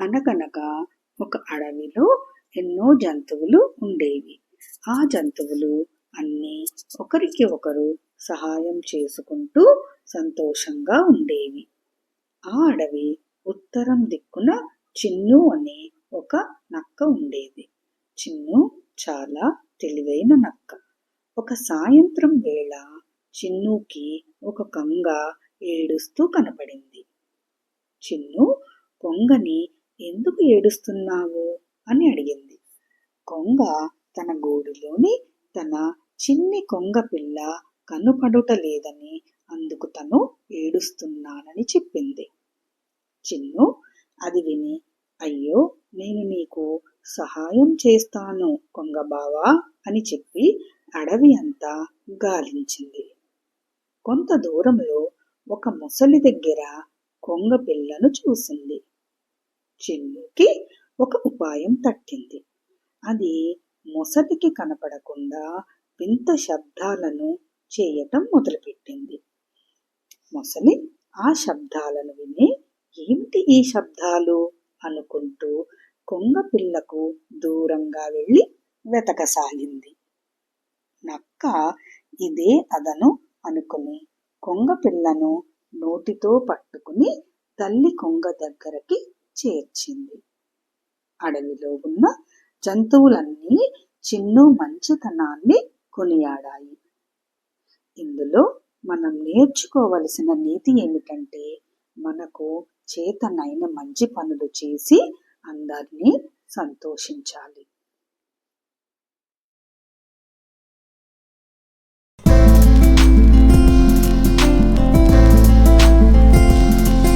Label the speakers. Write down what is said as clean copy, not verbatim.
Speaker 1: అనగనగా ఒక అడవిలో ఎన్నో జంతువులు ఉండేవి. ఆ జంతువులు అన్నీ ఒకరికి ఒకరు సహాయం చేసుకుంటూ సంతోషంగా ఉండేవి. ఆ అడవి ఉత్తరం దిక్కున చిన్ను అనే ఒక నక్క ఉండేది. చిన్ను చాలా తెలివైన నక్క. ఒక సాయంత్రం వేళ చిన్నుకి ఒక కొంగ ఏడుస్తూ కనపడింది. చిన్ను కొంగని ఎందుకు ఏడుస్తున్నావు అని అడిగింది. కొంగ తన గూడులోని తన చిన్ని కొంగ పిల్ల కనుపడుట లేదని, అందుకు తను ఏడుస్తున్నానని చెప్పింది. చిన్ను అది విని, అయ్యో, నేను నీకు సహాయం చేస్తాను కొంగ బావా అని చెప్పి అడవి అంతా గాలించింది. కొంత దూరంలో ఒక ముసలి దగ్గర కొంగ పిల్లను చూసింది. చిన్నుకి ఒక ఉపాయం తట్టింది. అది ముసలికి కనపడకుండా వింత శబ్దాలను చేయటం మొదలుపెట్టింది. ముసలి ఆ శబ్దాలను విని, ఏమిటి ఈ శబ్దాలు అనుకుంటూ కొంగ పిల్లకు దూరంగా వెళ్ళి వెతకసాగింది. నక్క ఇదే అదను అనుకుని కొంగ పిల్లను నోటితో పట్టుకుని తల్లి కొంగ దగ్గరికి చేర్చింది. అడవిలో ఉన్న జంతువులన్నీ చిన్ను మంచితనాన్ని కొనియాడాయి. ఇందులో మనం నేర్చుకోవలసిన నీతి ఏమిటంటే, మనకు చేతనైన మంచి పనులు చేసి అందరినీ సంతోషించాలి.